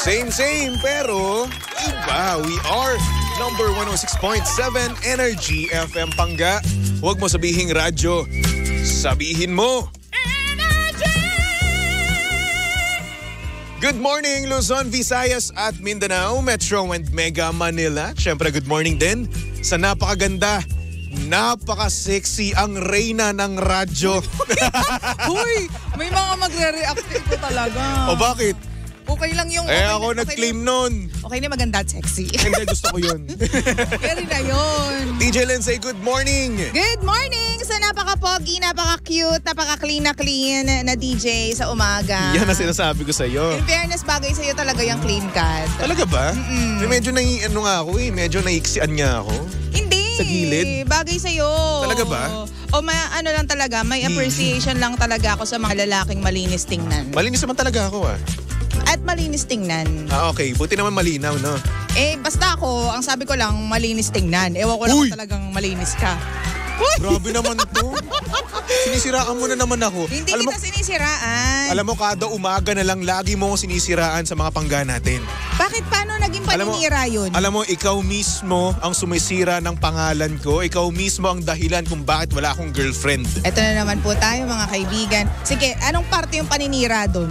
Same, pero iba. We are number 106.7 Energy FM Pangga. Huwag mo sabihing radyo. Sabihin mo. Energy! Good morning, Luzon, Visayas at Mindanao, Metro and Mega Manila. Siyempre, good morning din sa napakaganda, napaka-sexy ang reyna ng radyo. Uy, may mga magre-react ko talaga. O bakit? Okay lang yung... Ako nag-claim nun. Okay na maganda at sexy. Hindi, gusto ko yun. Carry na yun. DJ Lindsay, good morning. Good morning sa napaka-pogi, napaka-cute, napaka-clean na DJ sa umaga. Yan ang sinasabi ko sa'yo. In fairness, bagay sa'yo talaga yung clean cut. Talaga ba? Medyo medyo naiksian niya ako. Hindi. Sa gilid? Bagay sa'yo. Talaga ba? O ano lang talaga, may appreciation lang talaga ako sa mga lalaking malinis tingnan. Malinis naman talaga ako At malinis tingnan. Okay. Buti naman malinaw, no? Basta ako, ang sabi ko lang, malinis tingnan. Ewan ko lang kung talagang malinis ka. Grabe naman to. Sinisiraan mo na naman ako. Hindi kita sinisiraan. Alam mo, kada umaga na lang, lagi mo akong sinisiraan sa mga pangga natin. Bakit? Paano naging paninira yun? Alam mo, ikaw mismo ang sumisira ng pangalan ko. Ikaw mismo ang dahilan kung bakit wala akong girlfriend. Ito na naman po tayo, mga kaibigan. Sige, anong parte yung paninira doon?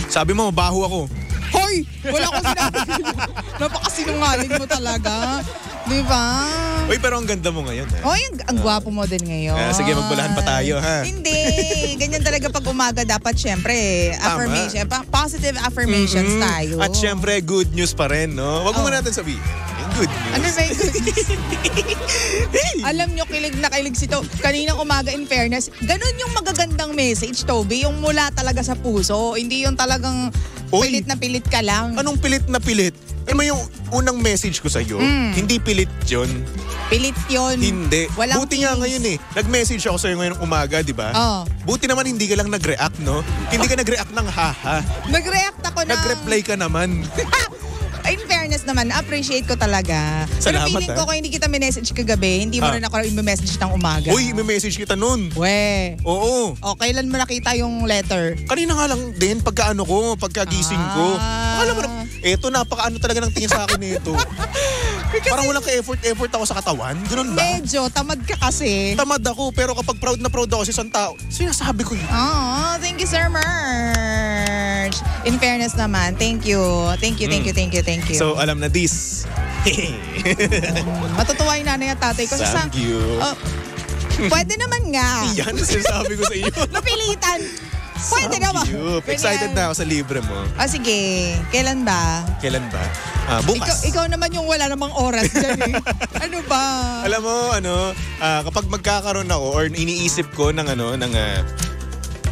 Sabi mo, mabaho ako. Hoy! Wala akong sinabi. Napakasinungaling mo talaga. Di ba? Uy, pero ang ganda mo ngayon. Hoy, ang gwapo mo din ngayon. Sige, magbulahan pa tayo, ha? Hindi. Ganyan talaga pag umaga dapat, syempre, affirmation. Positive affirmations tayo. At syempre, good news pa rin, no? Wag mo natin sabihin. Good news. Ano ba yung good news? Alam nyo, kilig na kilig sito. Kaninang umaga, in fairness, ganun yung magagandang message, Toby. Yung mula talaga sa puso. Hindi yung talagang pilit na pilit ka lang. Anong pilit na pilit? Ano yung unang message ko sa'yo? Hindi pilit yun. Pilit yun. Hindi. Walang Buti nga ngayon nag-message ako sa'yo ngayong umaga, di ba? Buti naman hindi ka lang nag-react, no? Hindi ka nag-react ng haha. Nag-react ako na. Nag-reply ka naman. In fairness naman, appreciate ko talaga. Pero Salamat, feeling ko kung hindi kita minessage kagabi, hindi mo rin ako i-message ng umaga. Uy, i-message kita nun. We. Oo. O, kailan mo nakita yung letter? Kanina nga lang din, pagkagising ko. Alam mo, eto, napaka-ano talaga ng tingin sa akin nito. Parang walang ka-effort ako sa katawan. Ganun ba? Medyo, tamad ka kasi. Tamad ako, pero kapag proud na proud ako sa isang tao, sinasabi ko yun. Thank you, Sir Merch. In fairness naman, thank you. Thank you. So, alam na this. Matutuwa yung nanay at tatay ko. Thank you. Pwede naman nga. Yan, sinasabi ko sa iyo. Napilitan. Pwede naman. Excited na ako sa libre mo. Sige. Kailan ba? Bukas. Ikaw naman yung wala namang oras dyan eh. Ano ba? Alam mo, kapag magkakaroon ako or iniisip ko ng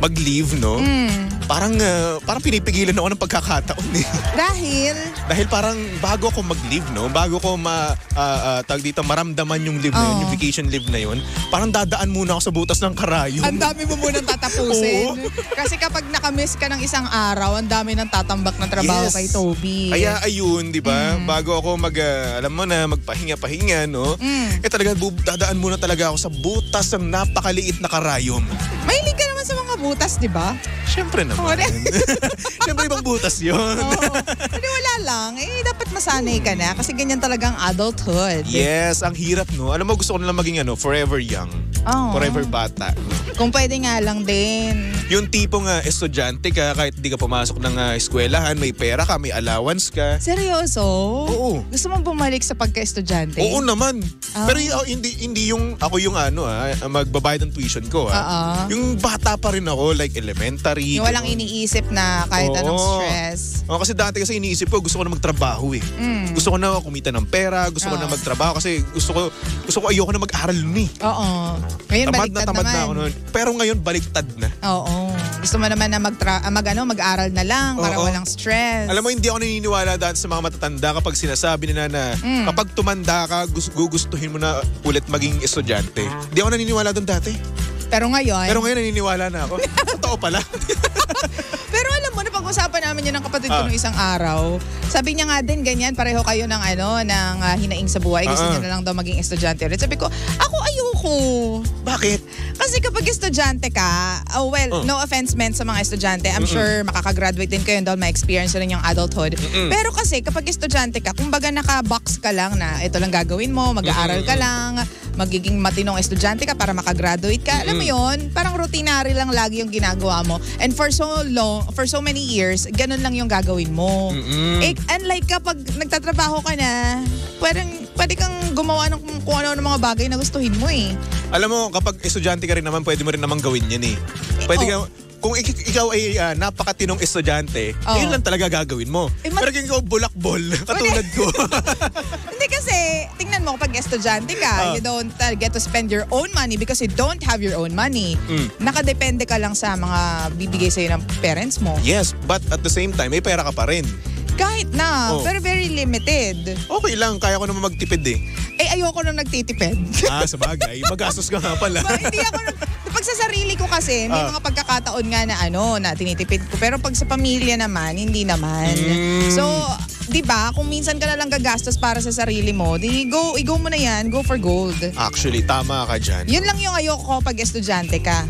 mag-leave, no? Parang pinipigilan ako ng pagkakataon eh. Dahil parang bago ako mag-leave, no? Bago ko maramdaman yung leave na yun, yung vacation leave na yun, parang dadaan muna ako sa butas ng karayom. Ang dami mo munang tatapusin. Kasi kapag nakamiss ka ng isang araw, ang dami nang tatambak ng trabaho kay Toby. Kaya ayun, di ba? Bago ako magpahinga-pahinga, no? Talaga dadaan muna talaga ako sa butas ng napakaliit na karayom. Mahilig ka naman sa mga butas, di ba? Siyempre naman. Siyempre ibang butas yun. Hindi, wala lang. Dapat masanay ka na kasi ganyan talagang adulthood. Yes, ang hirap, no? Alam mo, gusto ko na lang maging forever young. Forever bata. Kung pwede nga lang din. Yung tipong estudyante ka, kahit di ka pumasok ng eskwelahan, may pera ka, may allowance ka. Seryoso? Oo. Gusto mong bumalik sa pagka-estudyante? Oo naman. Pero hindi yung ako yung magbabayad ng tuition ko. Yung bata pa rin ako, like elementary. Yung walang iniisip na kahit anong stress. Kasi dati iniisip ko, gusto ko na magtrabaho eh. Gusto ko na kumita ng pera, gusto ko na magtrabaho kasi gusto ko ayoko na mag-aral nun eh. Oo. Ngayon baliktad tamad naman. Na ako nun. Pero ngayon baliktad na. Oo. Gusto mo naman na mag-aral na lang para walang stress. Alam mo, hindi ako naniniwala dahil sa mga matatanda kapag sinasabi nila na kapag tumanda ka, gugustuhin mo na ulit maging estudyante. Hindi ako naniniwala doon dati. Pero ngayon naniniwala na ako. Totoo pala. Pero alam mo, napag-usapan namin yun ng kapatid ko nung isang araw. Sabi niya nga din, ganyan, pareho kayo ng hinaing sa buhay. Gusto niya na lang daw maging estudyante ulit. Sabi ko, ako ayoko. Bakit? Kasi kapag estudyante ka, no offense meant sa mga estudyante, I'm sure makakagraduate din kayo dahil may experience rin yung adulthood. Pero kasi kapag estudyante ka, kumbaga naka-box ka lang na ito lang gagawin mo, mag-aaral ka lang, magiging matinong estudyante ka para makagraduate ka. Alam mo yun, parang routinary lang lagi yung ginagawa mo. And for so many years, ganun lang yung gagawin mo. Unlike kapag nagtatrabaho ka na, pwede kang gumawa ng kung ano ng mga bagay na gustuhin mo eh. Alam mo, kapag estudyante ka rin naman, pwede mo rin naman gawin yan eh. Pwede ka, kung ikaw ay napakatinong estudyante, yun lang talaga gagawin mo. Pero kung ikaw bulakbol, katulad ko. Hindi kasi, tingnan mo, kapag estudyante ka, you don't get to spend your own money because you don't have your own money. Nakadepende ka lang sa mga bibigay sa'yo ng parents mo. Yes, but at the same time, may pera ka pa rin. Kahit na, pero very limited. Okay lang, kaya ko naman magtipid eh. Ayoko nung nagtitipid. Sa bagay. Magastos ka nga pala. Hindi ako, pag sa sarili ko kasi, may mga pagkakataon nga na tinitipid ko. Pero pag sa pamilya naman, hindi naman. So, di ba, kung minsan ka na lang gagastos para sa sarili mo, di go mo na yan, go for gold. Actually, tama ka dyan. Yun lang yung ayoko pag estudyante ka.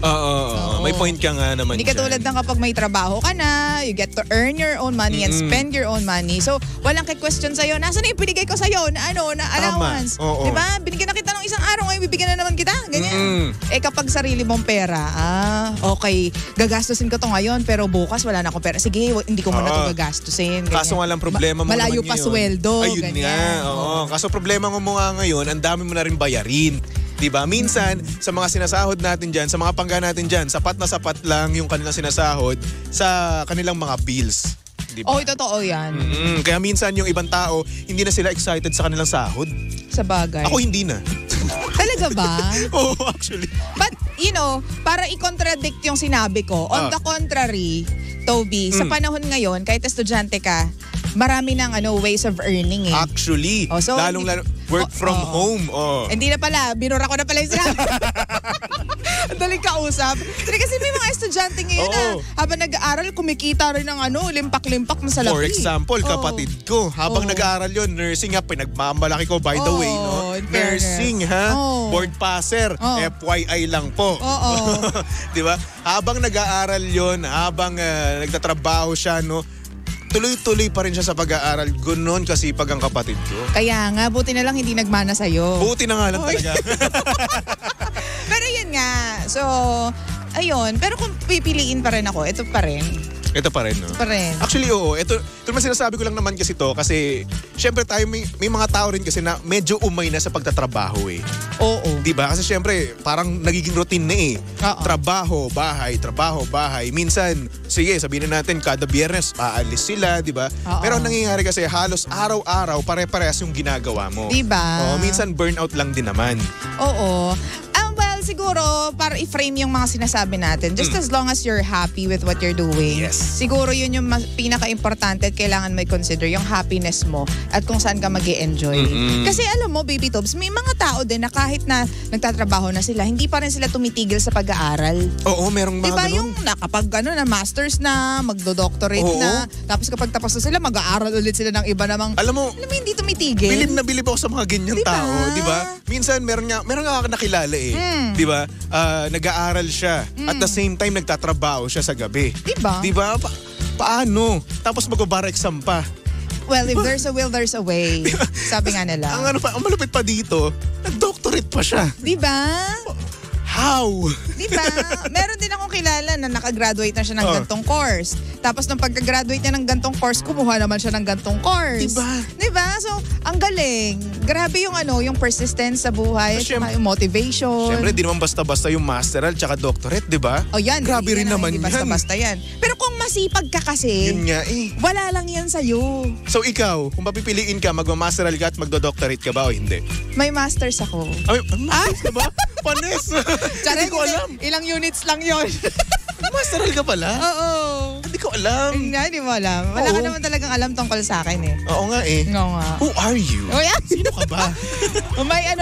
May point ka nga naman dyan. Hindi katulad ng kapag may trabaho ka na, you get to earn your own money and spend your own money. So, walang question sa'yo, nasaan na yung binigay ko sa'yo na allowance? Di ba? Binigyan na kita ng isang araw, ngayon bibigyan na naman kita. Ganyan. Kapag sarili mong pera, okay, gagastusin ko to ngayon, pero bukas wala na akong pera. Sige, hindi ko muna to gagastusin. Ganyan. Kaso nga lang problema mo malayo naman pa sweldo. Ayun nga. Kaso problema mo nga ngayon, ang dami mo na rin bayarin. Diba? Minsan, sa mga sinasahod natin dyan, sa mga pangga natin dyan, sapat na sapat lang yung kanilang sinasahod sa kanilang mga bills. Diba? Totoo yan. Kaya minsan yung ibang tao, hindi na sila excited sa kanilang sahod. Sa bagay. Ako hindi na. Talaga ba? Oo, actually. But, para i-contradict yung sinabi ko, on the contrary, Toby, sa panahon ngayon, kahit estudyante ka, marami ng ways of earning eh. Actually, lalong work from home. Hindi na pala, binura ko na pala yung sinabi. Ang daling kausap. Kasi may mga estudyante ngayon na habang nag-aaral, kumikita rin ng limpak-limpak na salapi. For example, kapatid ko, habang nag-aaral yun, nursing pinagmamalaki ko by the way, no? Nursing board passer, FYI lang po. Diba? Habang nag-aaral yun, habang nagtatrabaho siya, no? Tuloy-tuloy pa rin siya sa pag-aaral. Gunon kasipag ang kapatid ko. Kaya nga, buti na lang hindi nagmana sa'yo. Buti na nga lang talaga. Pero yun nga. So, ayun. Pero kung pipiliin pa rin ako, ito pa rin. Ito pa rin, no? Ito pa rin. Actually, oo. Ito naman sinasabi ko lang naman kasi to kasi syempre tayo may mga tao rin kasi na medyo umay na sa pagtatrabaho eh. Oo. Diba? Kasi syempre parang nagiging routine na eh. Trabaho, bahay. Minsan, sige, sabihin na natin kada Biyernes, aalis sila, diba? Pero ang nangyayari kasi halos araw-araw pare-parehas yung ginagawa mo. Diba? Minsan burnout lang din naman. Oo. Siguro, para i-frame yung mga sinasabi natin, just as long as you're happy with what you're doing, siguro yun yung pinaka-importante at kailangan mo i-consider yung happiness mo at kung saan ka mag-i-enjoy. Kasi alam mo, Baby Tobs, may mga tao din na kahit na nagtatrabaho na sila, hindi pa rin sila tumitigil sa pag-aaral. Oo, merong mga diba, ganun. yung nakapag na masters na, magdo-doctorate na, tapos kapag tapos na sila, mag-aaral ulit sila ng iba namang, alam mo hindi tumitigil. Bilib na bilib ako sa mga ganyang tao, diba? Minsan, meron nga ako nakilala eh. Diba? Nag-aaral siya. At the same time, nagtatrabaho siya sa gabi. Diba? Paano? Tapos mag-bar exam pa. Well, if there's a will, there's a way. Sabi nga nila. Ang malupit pa dito, nag-doctorate pa siya. Diba? How? Diba? Meron din akong kilala na nakagraduate na siya ng gantong course. Tapos nung pagka-graduate niya ng gantong course, kumuha naman siya ng gantong course. Diba? So, ang galing. Grabe yung yung persistence sa buhay, yung motivation. Siyempre, di naman basta-basta yung masteral tsaka doctorate, diba? Yan. Grabe rin naman yan. Basta-basta yan. Pero kung masipag ka kasi, yun nga wala lang yan sa'yo. So ikaw, kung papipiliin ka, magma-masteral ka at magdo-doctorate ka ba o hindi? May masters ako. Masters ka ba? Panes! Hindi ko alam. Ilang units lang yon. Masteral ka pala? Oo. Hindi ko alam. Hindi mo alam. Wala ka naman talagang alam tungkol sa akin eh. Oo nga eh. Oo nga. Who are you? Sino ka ba? May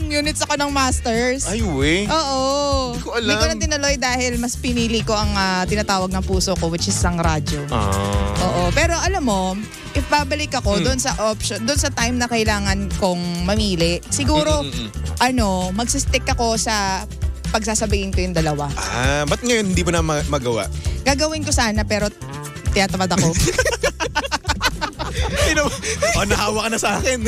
units ako ng masters. Ay, we. Oo. Hindi ko alam. Hindi ko na tinuloy dahil mas pinili ko ang tinatawag ng puso ko, which is ang radyo. Oo. Pero alam mo, if babalik ako doon sa option, doon sa time na kailangan kong mamili, siguro, magsistick ako sa pagsasabayin ko yung dalawa. Ba't ngayon hindi mo na magawa? Gagawin ko sana pero tiyatamad ako. Nahawa ka na sa akin.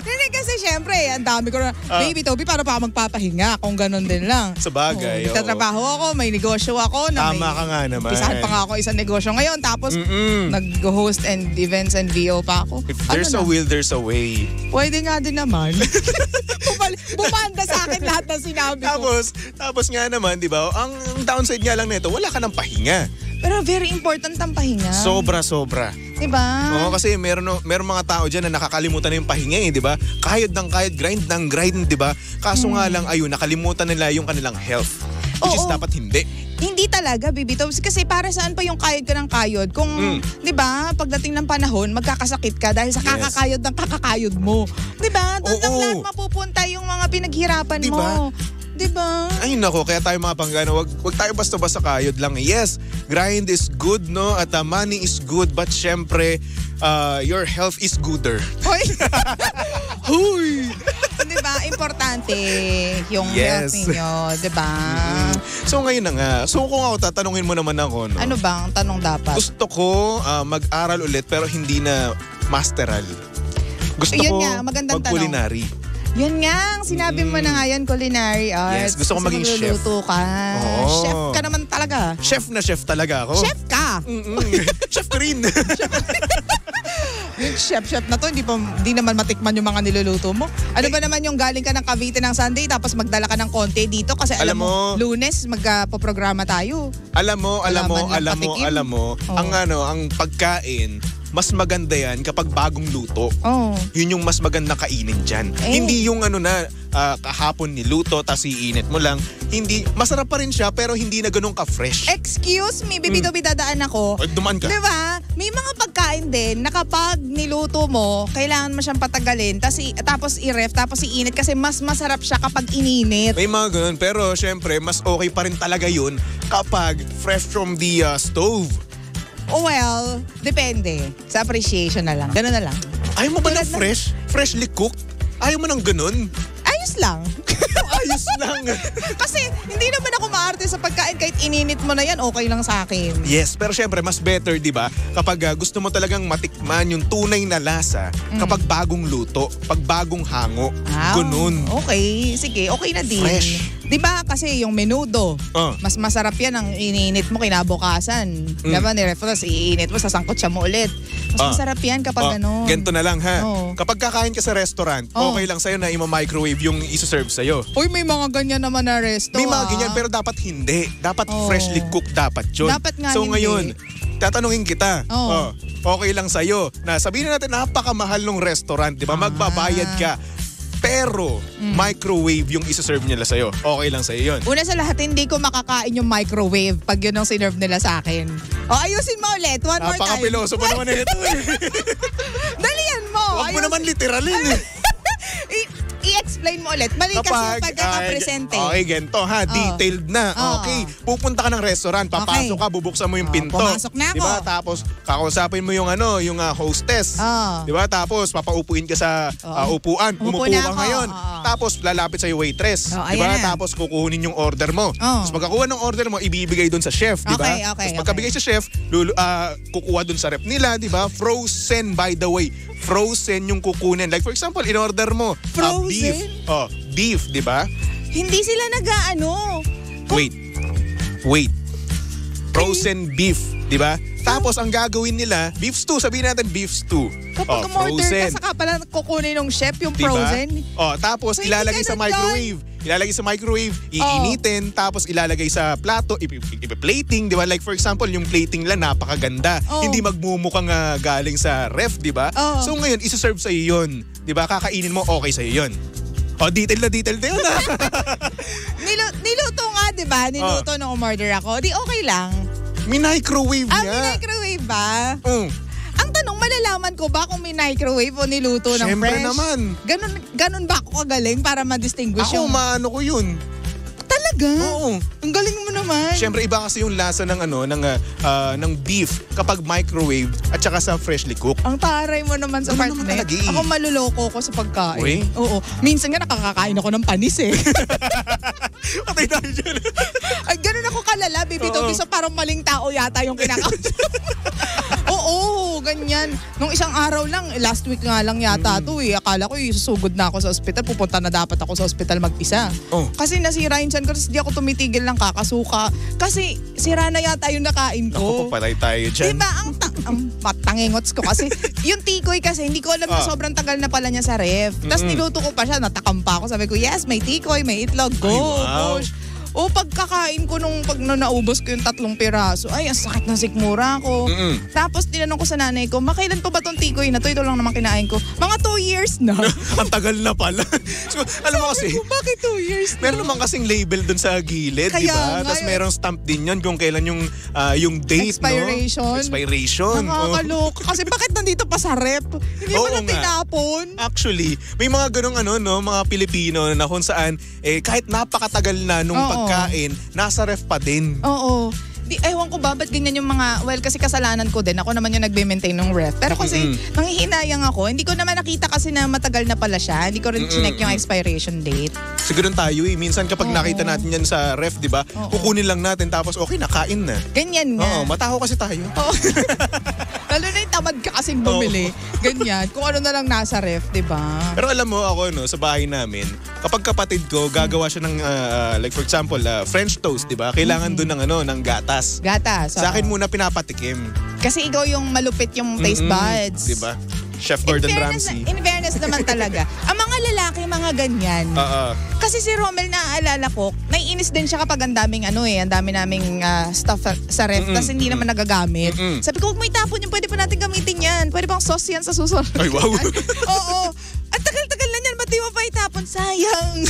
Hindi kasi syempre, ang dami ko na, baby Toby, para pa magpapahinga kung ganun din lang. Sa bagay. Nagtatrabaho ako, may negosyo ako. Tama ka nga naman. Pisahan pa nga ako isang negosyo ngayon. Tapos nag-host and events and VO pa ako. If there's a will, there's a way. Pwede nga din naman. Bumanda sa akin lahat ng sinabi ko. Tapos nga naman, di ba, ang downside nga lang nito, wala ka ng pahinga. Pero very important ang pahinga. Sobra. Diba? Oo, kasi meron mga tao dyan na nakakalimutan na yung pahinga di ba? Kayod ng kayod, grind ng grind, di ba? Kaso nga lang, nakalimutan nila yung kanilang health. Which is dapat hindi. Hindi talaga, Baby Tobs. Kasi para saan pa yung kayod ka ng kayod? Kung, di ba, pagdating ng panahon, magkakasakit ka dahil sa kakakayod ng kakakayod mo. Di ba? Doon lang lahat mapupunta yung mga pinaghirapan mo. Diba? Ay nako, kaya tayo mga panggana, wag tayo basta-basta kayod lang. Yes, grind is good, no? At money is good, but syempre, your health is gooder. Hoy! Huy! Diba? Importante yung health ninyo, diba? So ngayon na nga, so kung ako tatanungin mo naman ako, no? Ano bang tanong dapat? Gusto ko mag-aral ulit pero hindi na masteral. Gusto ko mag-culinary. Yun nga, ang sinabi mo na nga yan, culinary arts. Yes, gusto ko maging chef. Magluluto ka. Chef ka naman talaga. Chef na chef talaga ako. Chef ka? Chef ko rin. Yung chef na to, hindi naman matikman yung mga niluluto mo. Ano ba naman yung galing ka ng Cavite ng Sunday tapos magdala ka ng konti dito kasi alam mo Lunes magpo-programa tayo. Alam mo, ang pagkain, mas maganda yan kapag bagong luto. Yun yung mas maganda kainin dyan. Hindi yung kahapon niluto tapos iinit mo lang. Hindi, masarap pa rin siya pero hindi na ganun ka-fresh. Excuse me, Baby Toby, dadaan ako. Dumaan ka. Diba? May mga pagkain din na kapag niluto mo, kailangan mo siyang patagalin tapos i-ref, tapos iinit kasi mas masarap siya kapag ininit. May mga ganun pero syempre mas okay pa rin talaga yun kapag fresh from the stove. Well, depende. Sa appreciation na lang. Ganun na lang. Ayaw mo ba ng fresh? Freshly cooked? Ayaw mo ng ganun? Ayos lang. Ayos lang. Kasi hindi naman ako maarte sa pagkain kahit ininit mo na yan, okay lang sa akin. Yes, pero syempre mas better, di ba? Kapag gusto mo talagang matikman yung tunay na lasa kapag bagong luto, pag bagong hango. Ganun. Okay, sige, okay na din. Fresh. Di ba kasi yung menudo, mas masarap yan ang ininit mo kinabukasan. Diba niref mo, tapos iinit mo, sasangkot siya mo ulit. Mas masarap yan kapag ano. Ganito na lang ha. Kapag kakain ka sa restaurant, okay lang sa'yo na ima-microwave yung isa-serve sa'yo. Uy, may mga ganyan naman na resto. May mga ganyan pero dapat hindi. Dapat freshly cooked dapat yun. Dapat nga so hindi. Ngayon, tatanungin kita. Okay lang sa'yo na sabihin natin napakamahal ng restaurant, di ba? Magbabayad ka. Pero microwave yung isa-serve nila sa'yo. Okay lang sa'yo yun. Una sa lahat, hindi ko makakain yung microwave pag yun ang sinerve nila sa akin. Ayusin mo ulit. One more time. Napaka-piloso pa naman ito eh. Dalian mo. Huwag mo naman literalin eh. I-explain mo ulit. Mali kasi yung pagkakapresente. Okay, ganito ha. Detailed na. Okay. Pupunta ka ng restaurant. Papasok ka, bubuksan mo yung pinto. Pumasok na ako. Diba? Tapos, kakausapin mo yung hostess. Diba? Tapos, papaupuin ka sa upuan. Umupo ka ngayon. Tapos, lalapit sa'yo waitress. Diba? Tapos, kukunin yung order mo. Tapos, pagkakuha ng order mo, ibibigay dun sa chef. Diba? Tapos, pagkabigay sa chef, kukuha dun sa rep nila. Diba? Frozen, by the way. Frozen yung kukunin. Like for example, in-order mo beef. Beef, di ba? Hindi sila Wait. Frozen beef, di ba? Tapos ang gagawin nila, beef stew. Sabihin natin beef stew. Kapag umorder ka, saka pala kukunin ng chef yung frozen. Diba? Tapos so, ilalagay sa microwave. Ilalagay sa microwave, iinitin, tapos ilalagay sa plato, ipi-plating, di ba? Like for example, yung plating lang napakaganda. Hindi magmumukhang galing sa ref, di ba? So ngayon, isa-serve sa'yo yun. Di ba? Kakainin mo, okay sa'yo yun. Detail na yun Niluto nga, di ba? Niluto nung umorder ako. Di okay lang. Minicrowave niya. Minicrowave ba? Ang tanong, malalaman ko ba kung may microwave o niluto ng Siyempre fresh? Naman. Ganun ba ako kagaling para ma-distinguish yung... Ako, maano ko yun. Talaga? Oo. Ang galing mo naman. Siyempre, iba kasi yung lasa ng beef kapag microwave at saka sa freshly cooked. Ang taray mo naman sa part na Ako maluloko ko sa pagkain. Uy? Oo. Minsan nga nakakakain ako ng panis eh. Patay tayo dyan. Ay, ganun ako kalala, baby Toby. So parang maling tao yata yung kinakausap. Oo, ganyan. Nung isang araw lang, last week nga lang yata to eh. Akala ko isusugod na ako sa ospital. Pupunta na dapat ako sa ospital mag-isa. Kasi nasira yung tiyan ko. Kasi di ako tumitigil ng kakasuka. Kasi sira na yata yung nakain ko. Naku, patay tayo dyan. Diba, ang matangingots ko kasi yung tikoy kasi hindi ko alam na sobrang tagal na pala niya sa ref. Tapos niluto ko pa siya, natakam pa ako. Sabi ko, yes, may tikoy, may itlog, go, push. O pagkakain ko pag naubos ko yung 3 piraso, ay, ang sakit ng sikmura ko. Tapos tinanong ko sa nanay ko, makailan pa ba tong tikoy na to? Ito lang naman kinain ko. Mga 2 years na. Ang tagal na pala. So, alam mo kasi, bakit 2 years na? meron naman kasing label dun sa gilid, di ba? Tapos merong stamp din yan kung kailan yung date, expiration. No? Expiration. Nakakaloka. Kasi bakit nandito pa sa rep? Hindi ba na tinapon? Actually, may mga ganong mga Pilipino na kung saan, kahit napakatagal na nung pagkain, nasa ref pa din. Oo. Ewan ko ba, ba't ganyan yung mga, kasi kasalanan ko din. Ako naman yung nagbe-maintain ng ref. Pero kasi, nanghihinayang ako. Hindi ko naman nakita kasi na matagal na pala siya. Hindi ko rin chinek yung expiration date. Siguro tayo minsan kapag nakita natin yan sa ref, di ba? Kukunin lang natin tapos okay, nakain na. Ganyan nga. Mataho kasi tayo. Lalo na yung tamad ka kasing bumili. Ganyan. Kung ano na lang nasa ref, di ba? Pero alam mo ako, sa bahay namin, kapag kapatid ko, gagawa siya ng, like for example, French toast, di ba? Kailangan doon ng gatas. Gatas. Sa akin muna pinapatikim. Kasi ikaw yung malupit yung taste buds. Di ba? Chef Gordon Ramsay. In fairness naman talaga. Ang mga lalaki, mga ganyan. Kasi si Romel, naaalala ko, naiinis din siya kapag ang daming ang dami naming stuff sa ref, kasi hindi naman nagagamit. Sabi ko, huwag mo itapon yun, pwede pa natin gamitin yan. Pwede pang sauce yan sa susunod. Ay, wow. Oo. At tagal-tagal na yan, ba't di mo pa itapon? Sayang.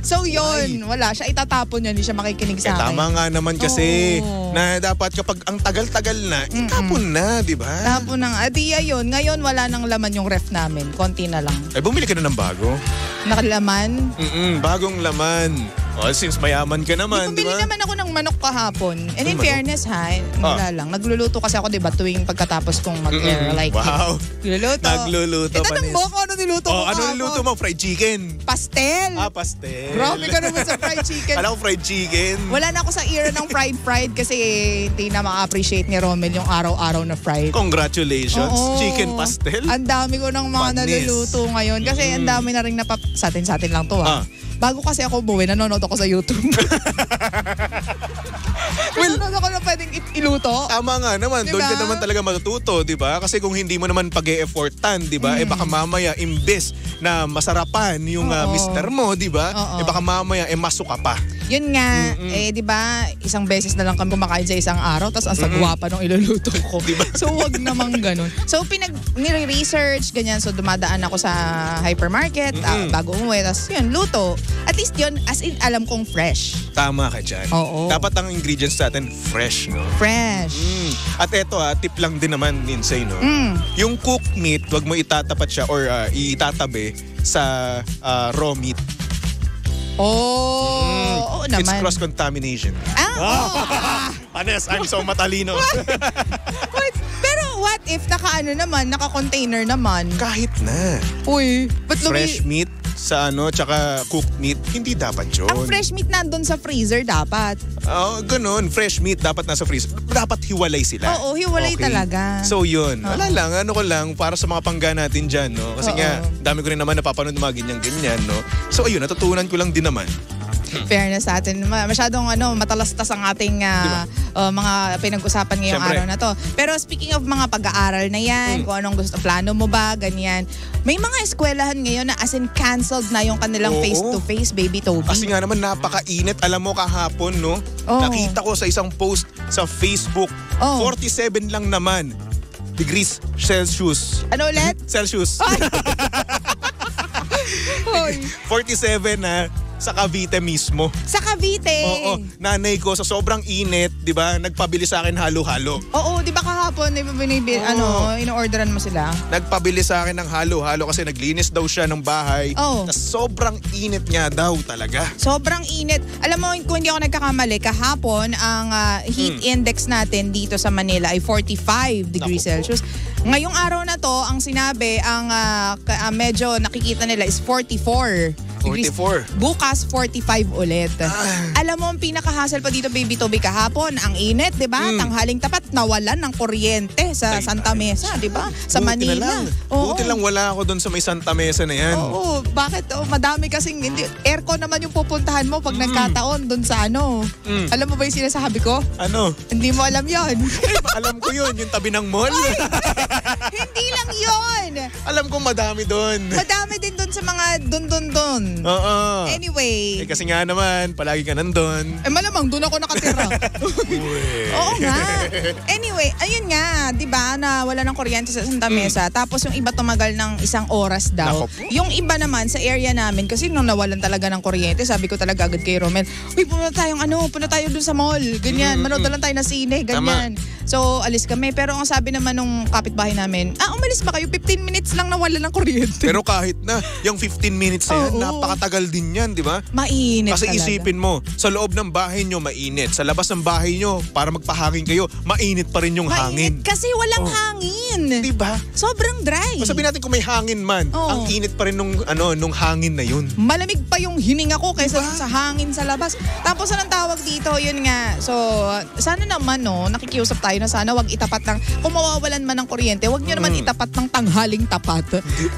So yun, wala siya itatapon yan, hindi siya makikinig sa akin. Tama nga naman kasi na dapat kapag ang tagal-tagal na, itapon na, di ba? Tapon na nga. Adiya yun. Ngayon wala nang laman yung ref namin. Konti na lang. Bumili ka na ng bago? Nakalaman? Bagong laman. Since mayaman ka naman, di ba? Bumili naman ako ng manok kahapon. And in fairness wala lang. Nagluluto kasi ako, di ba, tuwing pagkatapos kong mag-air. Wow. Nagluluto. Itanong mo kung ano niluto ko ano niluto mo? Fried chicken? Pastel. Pastel. Grabe ka naman sa fried chicken. Alam ko fried chicken. Wala na ako sa era ng fried kasi hindi na ma-appreciate ni Romel yung araw-araw na fried. Congratulations. Chicken pastel. Ang dami ko ng mga naluluto ngayon kasi ang dami na rin sa atin lang to Bago kasi ako buwi, nanonood ako sa YouTube. Nanonood ako na pwedeng iluto. Tama nga naman. Diba? Doon ka naman talaga matututo, di ba? Kasi kung hindi mo naman pag-e-effortan, di ba? Baka mamaya, imbes na masarapan yung mister mo, di ba? Baka mamaya, masuka pa. Yun nga, di ba, isang beses na lang kami kumakain sa isang araw, tapos ang sagwa pa nung iluluto ko. Diba? So, wag namang ganun. So, nire-research, ganyan. So, dumadaan ako sa hypermarket, bago umuwi, tapos yun, luto. At least yun, as in, alam kong fresh. Tama ka dyan. Oo. Dapat ang ingredients natin, fresh, no? Fresh. At eto tip lang din naman, Ninsay, no? Yung cooked meat, wag mo itatapat siya or itatabi sa raw meat. Oo naman. It's cross-contamination. Honest, I'm so matalino. Pero what if naka-container naman? Kahit na. Uy, fresh meat sa tsaka cooked meat, hindi dapat yun. Ang fresh meat nandun sa freezer dapat. Ganun. Fresh meat dapat nasa freezer. Dapat hiwalay sila. Oo, hiwalay talaga. So yun. Wala lang. Ko lang para sa mga pangga natin dyan, no? Kasi nga, dami ko rin naman napapanood mga ganyan-ganyan, no? So ayun, natutunan ko lang din naman. Fairness sa atin. Masyadong matalastas ang ating mga pinag-usapan ngayong araw na to. Pero speaking of mga pag-aaral na yan, kung anong plano mo ba, ganyan. May mga eskwelahan ngayon na as in canceled na yung kanilang face-to-face, baby Toby. Kasi nga naman napakainit. Alam mo kahapon, no? Nakita ko sa isang post sa Facebook, 47 lang naman degrees Celsius. Ano ulit? Celsius. 47 na sa Cavite mismo. Sa Cavite? Oo. Nanay ko sa sobrang init, di ba, nagpabili sa akin halo-halo. Oo, di ba kahapon, ino-orderan mo sila? Nagpabili sa akin ng halo-halo kasi naglinis daw siya ng bahay. Tas sobrang init niya daw talaga. Sobrang init. Alam mo, kung hindi ako nagkakamali, kahapon ang heat index natin dito sa Manila ay 45 degrees Celsius. Ngayong araw na to, ang sinabi, ang medyo nakikita nila is 44. degrees. 44. Bukas, 45 ulit. Alam mo, ang pinaka-hassle pa dito, Baby Toby, kahapon, ang init, di ba? Tanghaling tapat, nawalan ng kuryente sa Santa Mesa, di ba? Sa Buti Manila. na lang. Oo. Buti lang wala ako doon sa may Santa Mesa na yan. Oo, bakit? Madami kasing, hindi, aircon naman yung pupuntahan mo pag nagkataon doon sa ano. Alam mo ba yung sinasabi ko? Ano? Hindi mo alam yon. Alam ko yun, yung tabi ng mall. Hindi lang yon. Alam ko madami doon. Madami din doon sa mga doon. Oo. Anyway. Kasi nga naman, palagi ka nandun. Malamang doon ako nakatira. Oo nga. Anyway, ayun nga, 'di ba, na wala ng kuryente sa Santa Mesa. Tapos yung iba tumagal ng 1 oras daw. Yung iba naman sa area namin kasi nung nawalan talaga ng kuryente, sabi ko talaga agad kay Romel, "Uy, punta tayo doon sa mall." Ganyan, manood na lang tayo na sine, ganyan. So, alis kami. Pero ang sabi naman nung kapitbahay namin, umalis ba kayo? 15 minutes lang nawala ng kuryente. Pero kahit na, yung 15 minutes na yan, napakatagal din yan, di ba? Mainit Kasi talaga. isipin mo, sa loob ng bahay nyo, mainit. Sa labas ng bahay nyo, para magpahangin kayo, mainit pa rin yung hangin. Kasi walang hangin. Di ba? Sobrang dry. Sabihin natin kung may hangin man, ang init pa rin nung hangin na yun. Malamig pa yung hininga ko kaysa sa hangin sa labas. Tapos anong tawag dito, yun nga. So, sana naman nakikiusap tayo na sana wag itapat ng, kung mawawalan man ng kuryente, wag nyo naman itapat ng tanghaling tapat.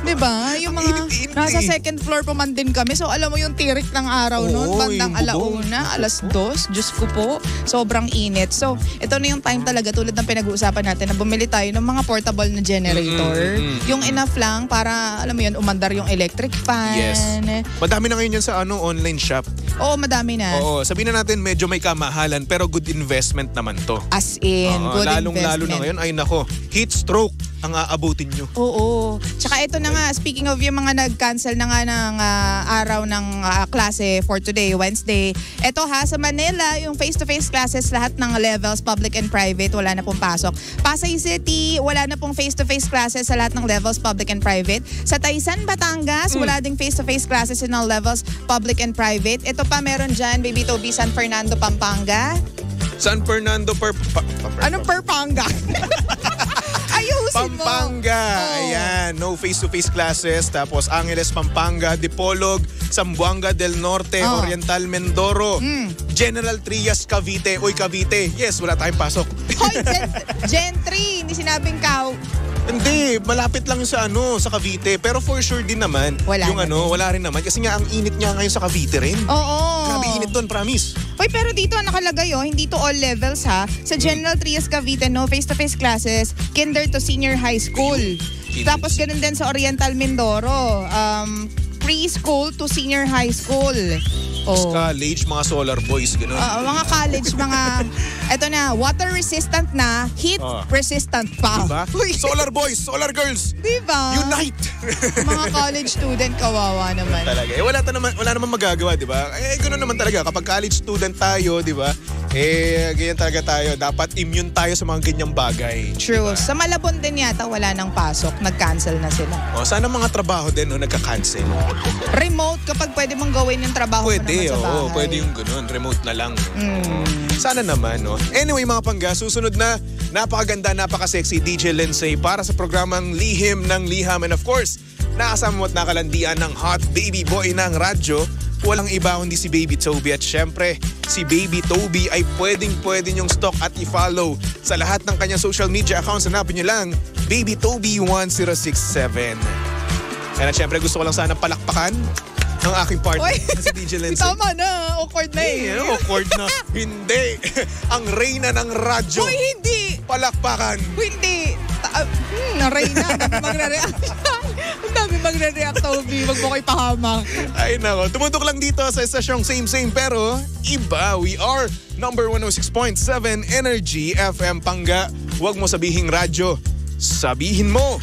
Diba? Yung mga nasa second floor pa man din kami. So, alam mo yung tirik ng araw noon, bandang alauna, 2:00. Diyos ko po, sobrang init. So, ito na yung time talaga, tulad ng pinag-uusapan natin, na bumili tayo ng mga portable na generator. Yung enough lang para, alam mo yun, umandar yung electric fan. Yes. Madami na ngayon yan sa online shop. Oo, madami na. Oo, sabihin na natin medyo may kamahalan pero good investment naman to. As in, good investment. Lalo na ngayon, ay nako, heat stroke ang aabutin nyo. Oo. Tsaka ito na nga, speaking of yung mga nag-cancel na nga ng araw ng klase for today, Wednesday. Ito sa Manila, yung face-to-face classes, lahat ng levels, public and private, wala na pong pasok. Pasay City, wala na pong face-to-face classes sa lahat ng levels, public and private. Sa Taysan, Batangas, wala ding face-to-face classes in all levels, public and private. Ito pa meron dyan, Baby Toby, San Fernando, Pampanga. San Fernando, Anong Pampanga? Ayusin mo. Pampanga. Ayan, no face-to-face classes. Tapos Angeles, Pampanga, Dipolog, Zamboanga del Norte, Oriental, Mindoro, General Trias, Cavite. Uy, Cavite. Yes, wala tayong pasok. Hoy, Gen 3, hindi sinabing Hindi, malapit lang sa sa Cavite. Pero for sure din naman, wala wala rin naman. Kasi nga, ang init nga ngayon sa Cavite rin. Oo. Grabe init doon, promise. Hoy, pero dito nakalagay hindi to all levels Sa General Trias Cavite, no face-to-face classes, kinder to senior high school. Tapos ganun din sa Oriental Mindoro, preschool to senior high school. College, mga solar boys, gano'n. Mga college, eto na, water resistant na, heat resistant pa. Diba? Solar boys, solar girls. Diba? Unite! Mga college student, kawawa naman. Talaga. Wala naman magagawa, diba? Gano'n naman talaga. Kapag college student tayo, diba? Ganyan talaga tayo. Dapat immune tayo sa mga ganyang bagay. True. Diba? Sa Malabon din yata, wala nang pasok. Nag-cancel na sila. Sana mga trabaho din, nagka-cancel. Remote, kapag pwede mong gawin yung trabaho mo naman sa bahay. Pwede yung ganun. Remote na lang. Sana naman, Anyway, mga pangga, susunod na napakaganda, napaka-sexy DJ Lindsay para sa programang Lihim ng Liham. And of course, nakasama mo at nakalandian ng hot baby boy ng radyo. Walang iba kundi si Baby Toby. At syempre, si Baby Toby ay pwedeng yung stock at i-follow sa lahat ng kanyang social media accounts. Hanapin nyo lang, Baby Toby 1067. And at syempre, gusto ko lang sana palakpakan ang aking partner, si DJ Lindsay. Tama na, awkward na Awkward na. Hindi. Ang reyna ng radyo. Hoy, hindi. Palakpakan. Hindi. Reyna, ang dami magre-react, Toby. Wag mo ko'y pahamak. Ay nako, tumutok lang dito sa estasyong same pero iba. We are number 106.7 Energy FM Pangga. Huwag mo sabihing radyo. Sabihin mo.